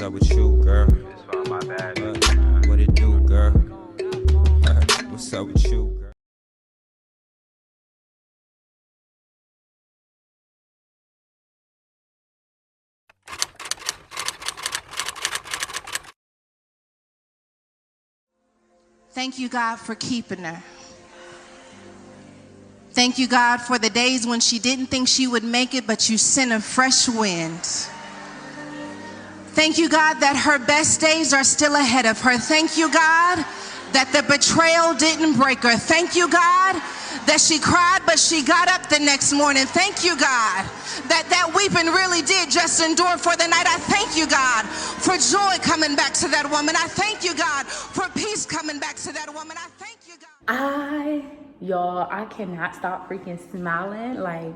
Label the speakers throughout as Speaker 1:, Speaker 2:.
Speaker 1: up with you, girl? What it do, girl? What's up with you, girl?
Speaker 2: Thank you, God, for keeping her. Thank you, God, for the days when she didn't think she would make it, but you sent a fresh wind. Thank you, God, that her best days are still ahead of her. Thank you, God, that the betrayal didn't break her. Thank you, God, that she cried, but she got up the next morning. Thank you, God, that weeping really did just endure for the night. I thank you, God, for joy coming back to that woman. I thank you, God, for peace coming back to that woman. I thank you, God.
Speaker 3: Y'all, I cannot stop freaking smiling. Like,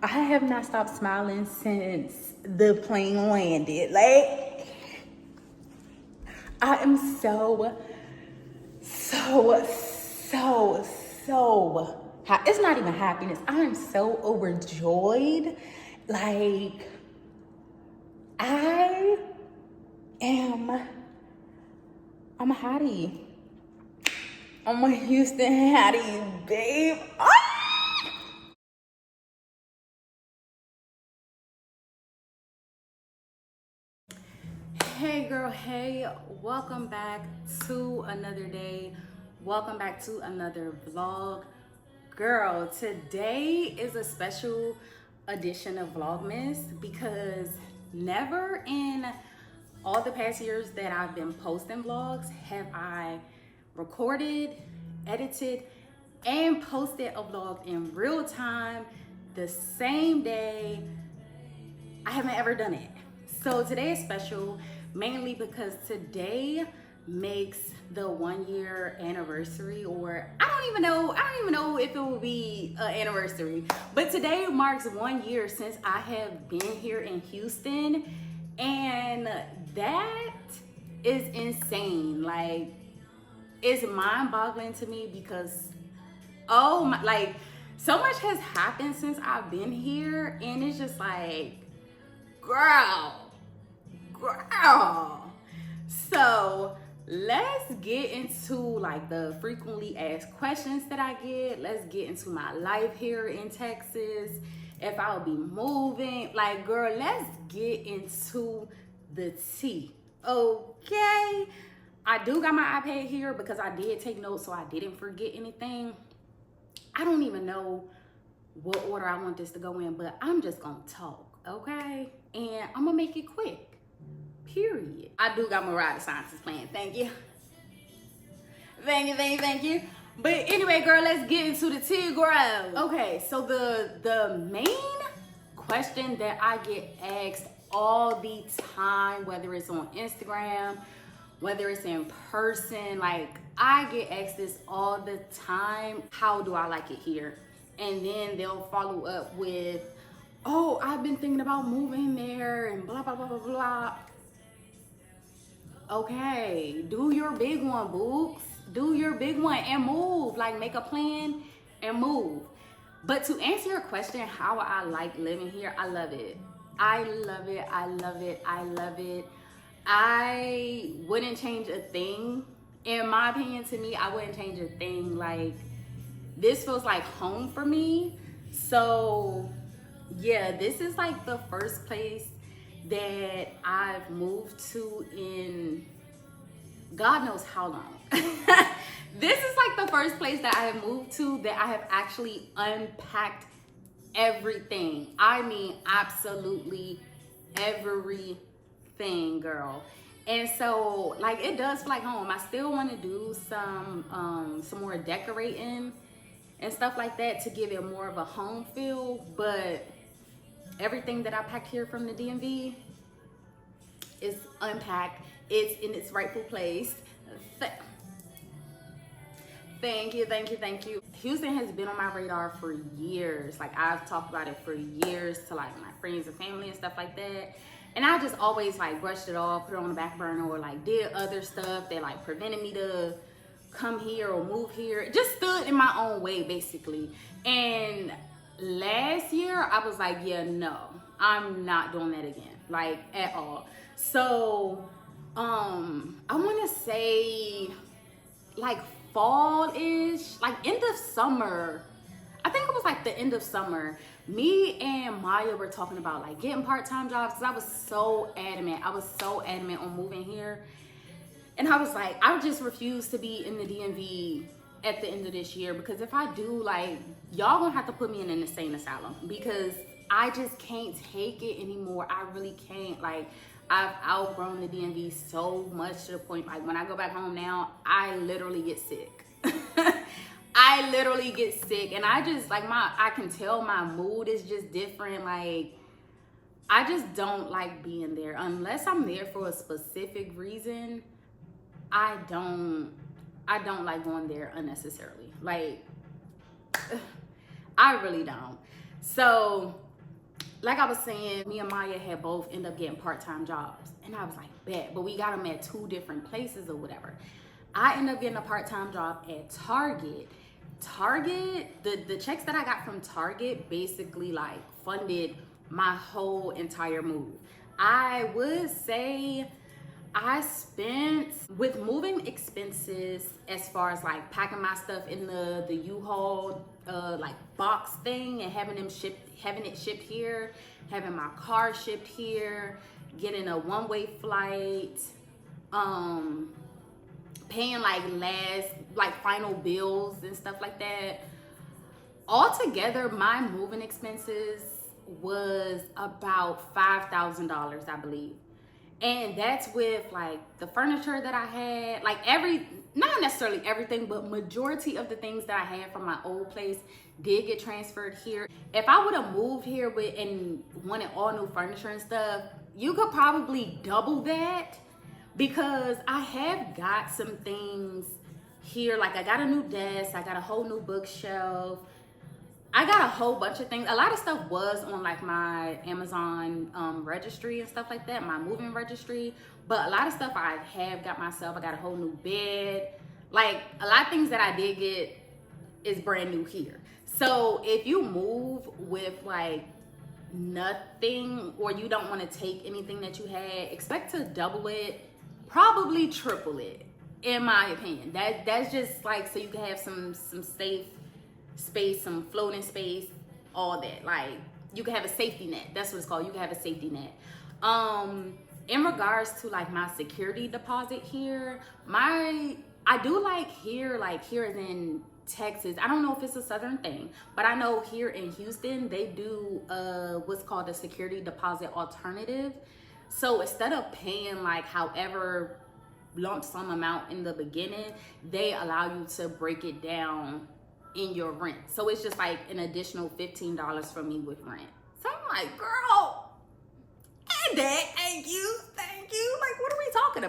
Speaker 3: I have not stopped smiling since the plane landed. Like, I am so it's not even happiness. I am so overjoyed. Like, I'm a hottie. I'm a Houston hottie, babe. Ah! Hey girl, hey, welcome back to another day. Welcome back to another vlog. Girl, today is a special edition of Vlogmas because never in all the past years that I've been posting vlogs have I recorded, edited, and posted a vlog in real time the same day. I haven't ever done it. So today is special mainly because today makes the 1 year anniversary, or I don't even know if it will be an anniversary, but today marks 1 year since I have been here in Houston, and that is insane. Like, it's mind-boggling to me because oh my, like, so much has happened since I've been here, and it's just like, girl. So let's get into like the frequently asked questions that I get. Let's get into my life here in Texas, if I'll be moving. Like, girl, let's get into the tea. Okay, I do got my iPad here because I did take notes so I didn't forget anything. I don't even know what order I want this to go in, but I'm just gonna talk, okay? And I'm gonna make it quick. Period. I do got my ride to sciences plan. Thank you. Thank you. But anyway, girl, let's get into the tea, girl. Okay, so the main question that I get asked all the time, whether it's on Instagram, whether it's in person, like, I get asked this all the time: how do I like it here? And then they'll follow up with, oh, I've been thinking about moving there and blah, blah, blah, blah, blah. Okay, do your big one, books. Do your big one and move. Like, make a plan and move. But to answer your question, how I like living here, I love it. I love it. I love it. I love it. I wouldn't change a thing. In my opinion, to me, I wouldn't change a thing. Like, this feels like home for me. So yeah, this is like the first place that I've moved to in God knows how long. This is like the first place that I have moved to that I have actually unpacked everything. I mean, absolutely everything, girl. And so, like, it does feel like home. I still want to do some more decorating and stuff like that to give it more of a home feel, but everything that I packed here from the DMV is unpacked. It's in its rightful place. Thank you. Houston has been on my radar for years. Like, I've talked about it for years to like my friends and family and stuff like that. And I just always like brushed it off, put it on the back burner, or like did other stuff that like prevented me to come here or move here. Just stood in my own way, basically. And last year I was like, yeah, no, I'm not doing that again, like at all. So I want to say like fall-ish, like end of summer. I think it was like the end of summer. Me and Maya were talking about like getting part-time jobs because I was so adamant. I was so adamant on moving here. And I was like, I just refuse to be in the DMV at the end of this year, because if I do, like, y'all gonna have to put me in an insane asylum, because I just can't take it anymore. I really can't. Like, I've outgrown the DMV so much to the point, like, when I go back home now, I literally get sick. I literally get sick, and I just, like, I can tell my mood is just different. Like, I just don't like being there unless I'm there for a specific reason. I don't like going there unnecessarily. Like, I really don't. So, like I was saying, me and Maya had both end up getting part-time jobs, and I was like, bet, but we got them at 2 different places or whatever. I ended up getting a part-time job at Target. The checks that I got from Target basically like funded my whole entire move. I would say I spent, with moving expenses, as far as like packing my stuff in the U-Haul like box thing and having it shipped here, having my car shipped here, getting a one-way flight, paying like final bills and stuff like that. Altogether, my moving expenses was about $5,000, I believe. And that's with like the furniture that I had, like not necessarily everything, but majority of the things that I had from my old place did get transferred here. If I would have moved here and wanted all new furniture and stuff, you could probably double that, because I have got some things here. Like, I got a new desk, I got a whole new bookshelf, I got a whole bunch of things. A lot of stuff was on like my Amazon registry and stuff like that, my moving registry. But a lot of stuff I have got myself. I got a whole new bed. Like, a lot of things that I did get is brand new here. So if you move with like nothing, or you don't want to take anything that you had, expect to double it, probably triple it, in my opinion. That's just like so you can have some safe space, some floating space, all that. Like, you can have a safety net. That's what it's called. You can have a safety net. In regards to like my security deposit here, I do like here as in Texas. I don't know if it's a southern thing, but I know here in Houston they do what's called a security deposit alternative. So instead of paying like however lump sum amount in the beginning, they allow you to break it down in your rent. So it's just like an additional $15 for me with rent. So I'm like, girl, and that, thank you. Like, what are we talking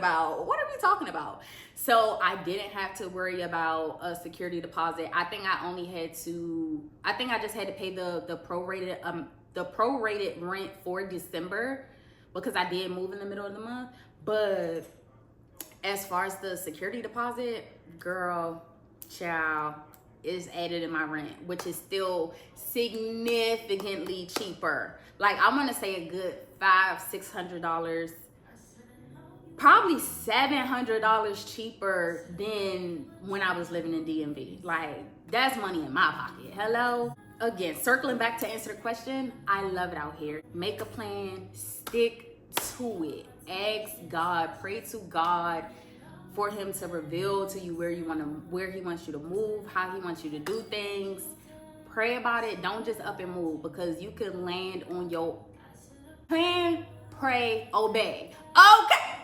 Speaker 3: about? So I didn't have to worry about a security deposit. I think I just had to pay the prorated rent for December, because I did move in the middle of the month. But as far as the security deposit, girl, child, is added in my rent, which is still significantly cheaper. Like, I want to say a good $500-600, probably $700 cheaper than when I was living in DMV. Like, that's money in my pocket. Hello. Again, circling back to answer the question, I love it out here. Make a plan, stick to it. Ask God, pray to God for him to reveal to you where he wants you to move, how he wants you to do things. Pray about it. Don't just up and move, because you could land on your plan, pray, obey. Okay.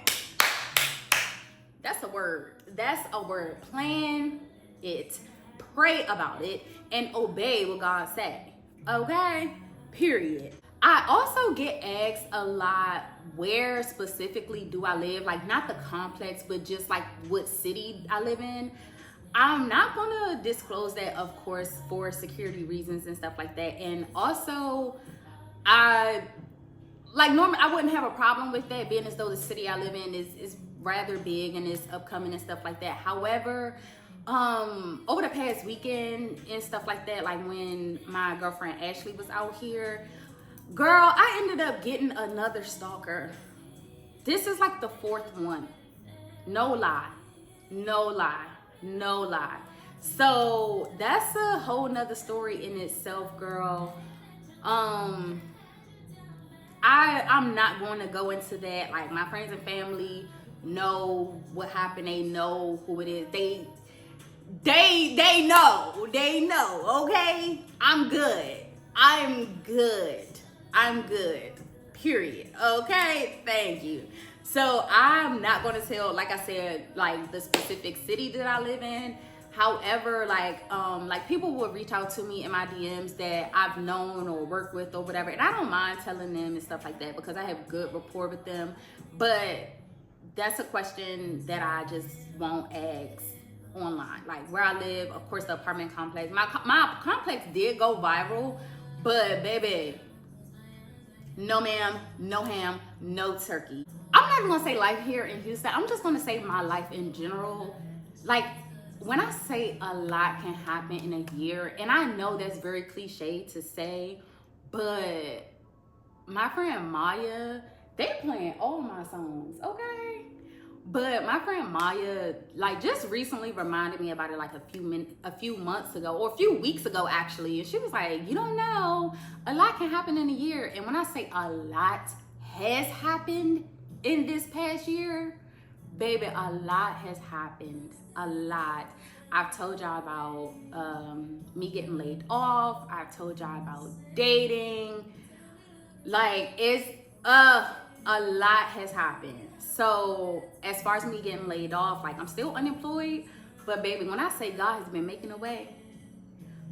Speaker 3: That's a word. Plan it, pray about it, and obey what God say. Okay? Period. I also get asked a lot, where specifically do I live? Like, not the complex, but just like what city I live in. I'm not gonna disclose that, of course, for security reasons and stuff like that. And also, normally I wouldn't have a problem with that, being as though the city I live in is rather big and is upcoming and stuff like that. However, over the past weekend and stuff like that, like when my girlfriend Ashley was out here, Girl, I ended up getting another stalker. This is like the fourth one. No lie. No lie. No lie. So that's a whole nother story in itself, girl. I'm not going to go into that. Like, my friends and family know what happened. They know who it is. They know. They know, okay? I'm good. I'm good. I'm good. Period. Okay? Thank you. So I'm not going to tell, like I said, like the specific city that I live in. However, like people will reach out to me in my DMs that I've known or worked with or whatever, and I don't mind telling them and stuff like that because I have good rapport with them. But that's a question that I just won't ask online. Like, where I live, of course, the apartment complex. My complex did go viral, but baby, no ma'am, no ham, no turkey. I'm not even gonna say life here in Houston. I'm just gonna say my life in general. Like, when I say a lot can happen in a year, and I know that's very cliche to say, but my friend Maya, they playing all my songs, okay? But my friend Maya, like, just recently reminded me about it like a few months ago, or a few weeks ago actually, and she was like, you don't know, a lot can happen in a year. And when I say a lot has happened in this past year, baby, a lot has happened. A lot. I've told y'all about me getting laid off. I've told y'all about dating. Like, it's a lot has happened. So as far as me getting laid off, like, I'm still unemployed, but baby, when I say God has been making a way,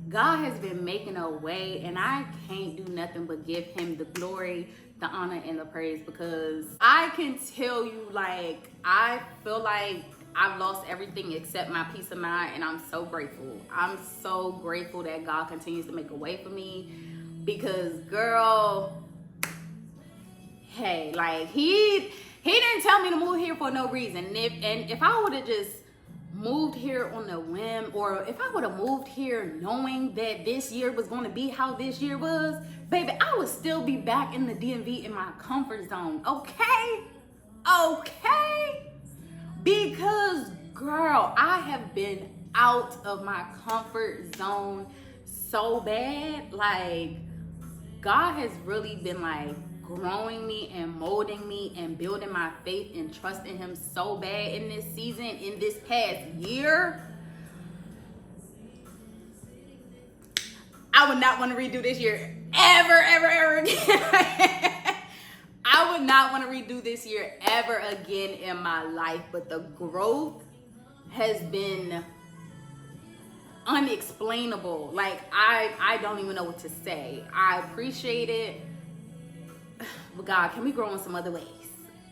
Speaker 3: God has been making a way, and I can't do nothing but give him the glory, the honor, and the praise, because I can tell you, like, I feel like I've lost everything except my peace of mind, and I'm so grateful. I'm so grateful that God continues to make a way for me, because, girl, hey, like, he didn't tell me to move here for no reason. And if I would have just moved here on a whim, or if I would have moved here knowing that this year was going to be how this year was, baby, I would still be back in the DMV in my comfort zone, okay? Okay? Because, girl, I have been out of my comfort zone so bad. Like, God has really been, like, growing me and molding me and building my faith and trust in him so bad in this season, in this past year. I would not want to redo this year ever again. I would not want to redo this year ever again in my life, but the growth has been unexplainable. Like, I don't even know what to say. I appreciate it. But God, can we grow in some other ways?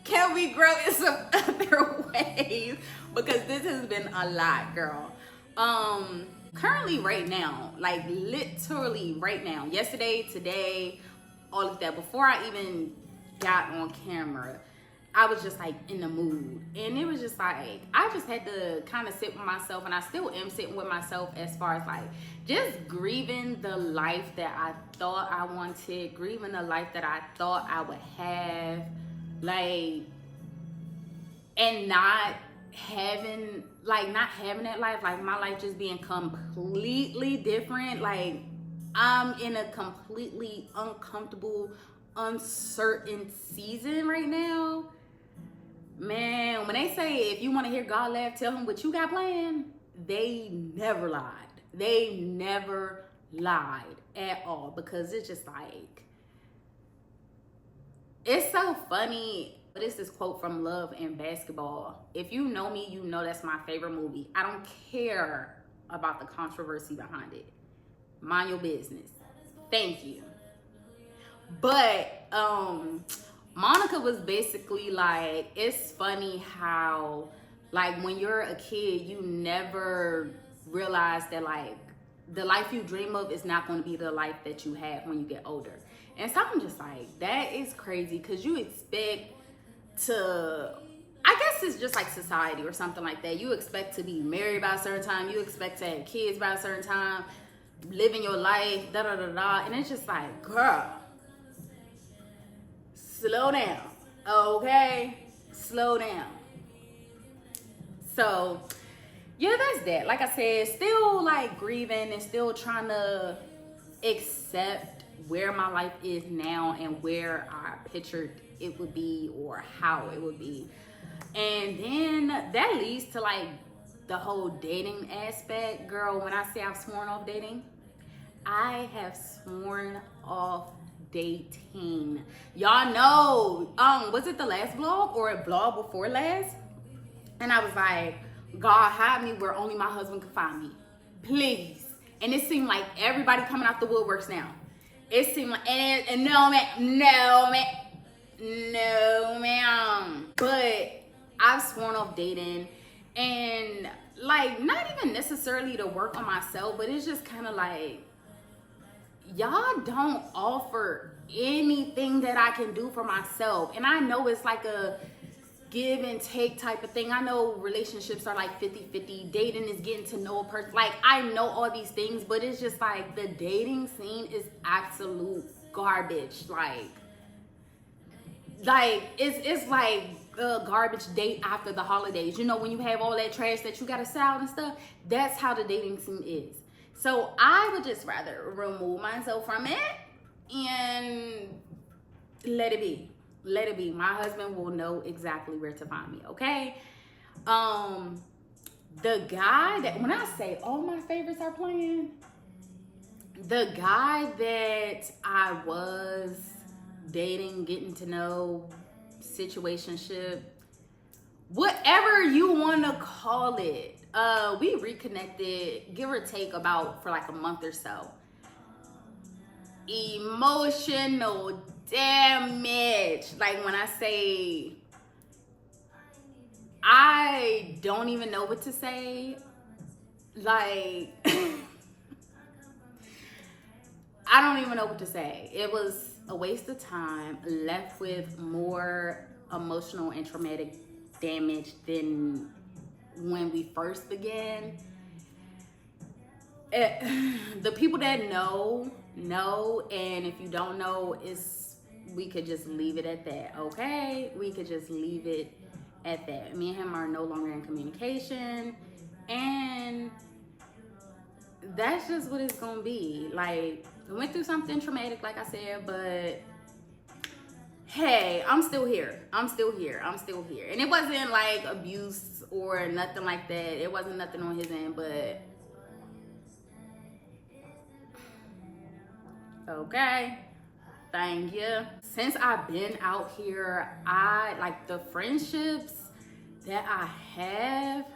Speaker 3: Can we grow in some other ways? Because this has been a lot, girl. Currently right now, like literally right now, yesterday, today, all of that, before I even got on camera, I was just like in the mood. And it was just like, I just had to kind of sit with myself, and I still am sitting with myself as far as like just grieving the life that I thought I wanted, grieving the life that I thought I would have, like, and not having that life, like my life just being completely different. Like, I'm in a completely uncomfortable, uncertain season right now. Man, when they say if you want to hear God laugh, tell him what you got planned, they never lied. They never lied at all, because it's just like, it's so funny. But it's this quote from Love and Basketball. If you know me, you know that's my favorite movie. I don't care about the controversy behind it. Mind your business. Thank you. But Monica was basically like, it's funny how, like, when you're a kid, you never realize that, like, the life you dream of is not going to be the life that you have when you get older. And so I'm just like, that is crazy, because you expect to, I guess it's just like society or something like that. You expect to be married by a certain time. You expect to have kids by a certain time, living your life, da-da-da-da. And it's just like, girl, slow down, okay? Slow down. So, yeah, that's that. Like I said, still like grieving and still trying to accept where my life is now and where I pictured it would be or how it would be. And then that leads to like the whole dating aspect. Girl, when I say I've sworn off dating, I have sworn off dating. Y'all know, was it the last vlog or a vlog before last? And I was like, God, hide me where only my husband can find me, please. And it seemed like everybody coming out the woodworks now. It seemed like, and no, ma'am. But I've sworn off dating, and like, not even necessarily to work on myself, but it's just kind of like, y'all don't offer anything that I can do for myself. And I know it's like a give and take type of thing. I know relationships are like 50-50. Dating is getting to know a person. Like, I know all these things, but it's just like the dating scene is absolute garbage. Like it's like a garbage date after the holidays. You know, when you have all that trash that you gotta sell and stuff. That's how the dating scene is. So I would just rather remove myself from it and let it be. Let it be. My husband will know exactly where to find me, okay? The guy that, when I say all my favorites are playing, the guy that I was dating, getting to know, situationship, whatever you want to call it, we reconnected, give or take, about for like a month or so. Emotional damage. Like, when I say, I don't even know what to say. Like, I don't even know what to say. It was a waste of time, left with more emotional and traumatic damage than when we first began. The people that know, and if you don't know, we could just leave it at that, okay? We could just leave it at that. Me and him are no longer in communication, and that's just what it's gonna be. Like, we went through something traumatic, like I said, but hey, I'm still here. And it wasn't like abuse or nothing like that. It wasn't nothing on his end, but okay, thank you. Since I've been out here, I like the friendships that I have,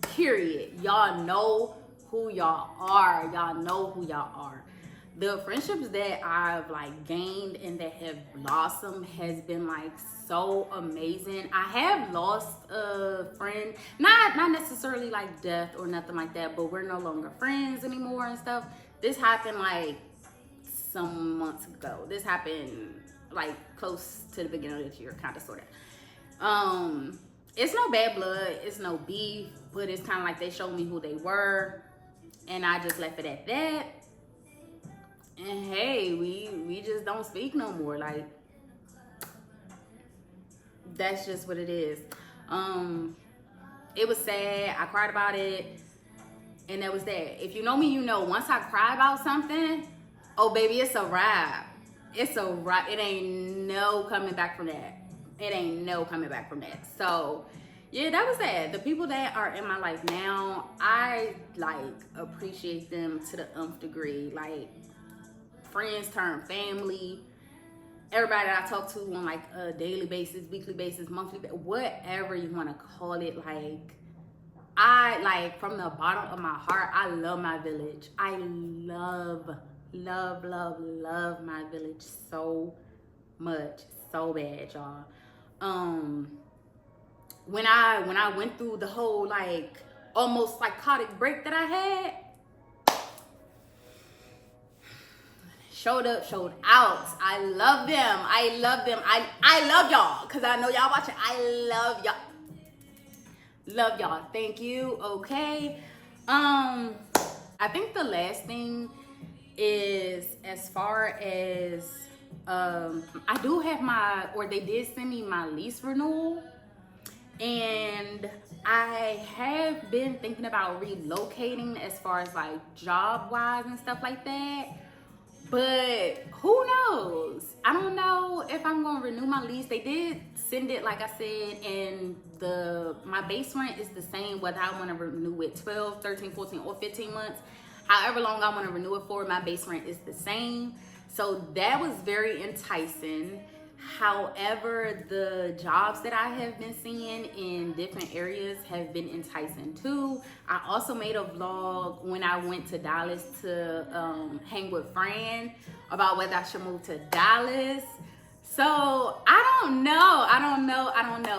Speaker 3: period. Y'all know who y'all are. The friendships that I've like gained and that have blossomed has been like so amazing. I have lost a friend, not necessarily like death or nothing like that, but we're no longer friends anymore and stuff. This happened like some months ago. This happened like close to the beginning of this year, kind of, sort of. It's no bad blood, it's no beef, but it's kind of like they showed me who they were, and I just left it at that. And hey, we just don't speak no more. Like, that's just what it is. It was sad. I cried about it, and that was that. If you know me, you know, once I cry about something, oh baby, it's a wrap. It's a wrap. It ain't no coming back from that. So yeah, that was that. The people that are in my life now, I like appreciate them to the nth degree. Like, friends turn family. Everybody that I talk to on like a daily basis, weekly basis, monthly, whatever you want to call it. Like, I like, from the bottom of my heart, I love my village. I love my village so much, so bad, y'all. When I went through the whole like almost psychotic break that I had, showed up, showed out. I love them. I love y'all, because I know y'all watching. I love y'all. Thank you. Okay. I think the last thing is as far as I do have they did send me my lease renewal, and I have been thinking about relocating as far as like job wise and stuff like that. But who knows? I don't know if I'm gonna renew my lease. They did send it, like I said, and my base rent is the same whether I want to renew it 12, 13, 14, or 15 months. However long I want to renew it for, my base rent is the same. So that was very enticing. However, the jobs that I have been seeing in different areas have been enticing too. I also made a vlog when I went to Dallas to hang with Fran about whether I should move to Dallas. So I don't know.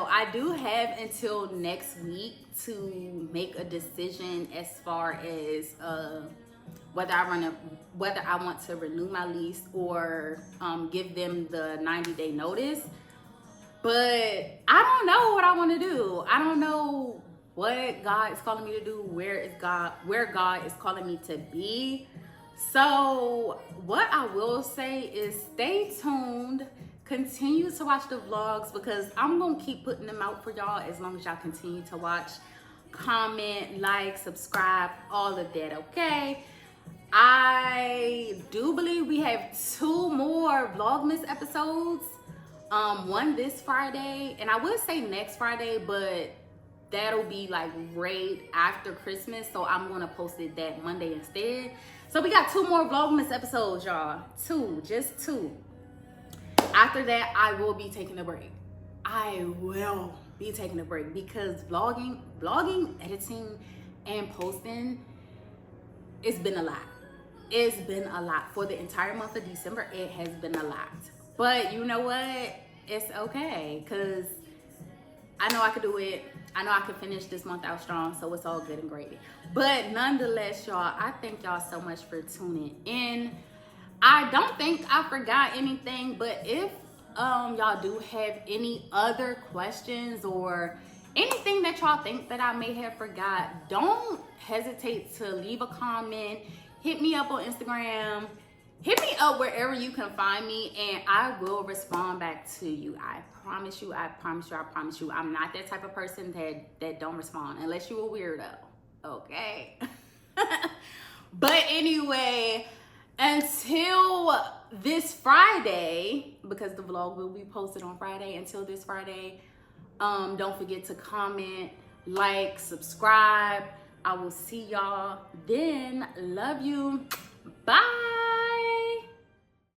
Speaker 3: I do have until next week to make a decision as far as whether I want to renew my lease or give them the 90-day notice. But I don't know what I want to do. I don't know what God is calling me to do, where God is calling me to be. So what I will say is stay tuned. Continue to watch the vlogs because I'm going to keep putting them out for y'all as long as y'all continue to watch, comment, like, subscribe, all of that, okay? I do believe we have 2 more Vlogmas episodes. One this Friday, and I would say next Friday, but that'll be like right after Christmas, so I'm gonna post it that Monday instead. So we got 2 more Vlogmas episodes, y'all. 2, just 2. After that, I will be taking a break. I will be taking a break because vlogging, editing, and posting, it's been a lot. It's been a lot. For the entire month of December, it has been a lot. But you know what? It's okay, because I know I could do it. I know I could finish this month out strong, so it's all good and gravy. But nonetheless, y'all, I thank y'all so much for tuning in. I don't think I forgot anything, but if y'all do have any other questions or anything that y'all think that I may have forgot, don't hesitate to leave a comment. Hit me up on Instagram. Hit me up wherever you can find me, and I will respond back to you. I promise you. I'm not that type of person that don't respond unless you're a weirdo, okay? But anyway, until this Friday, because the vlog will be posted on Friday, until this Friday, don't forget to comment, like, subscribe. I will see y'all then. Love you. Bye.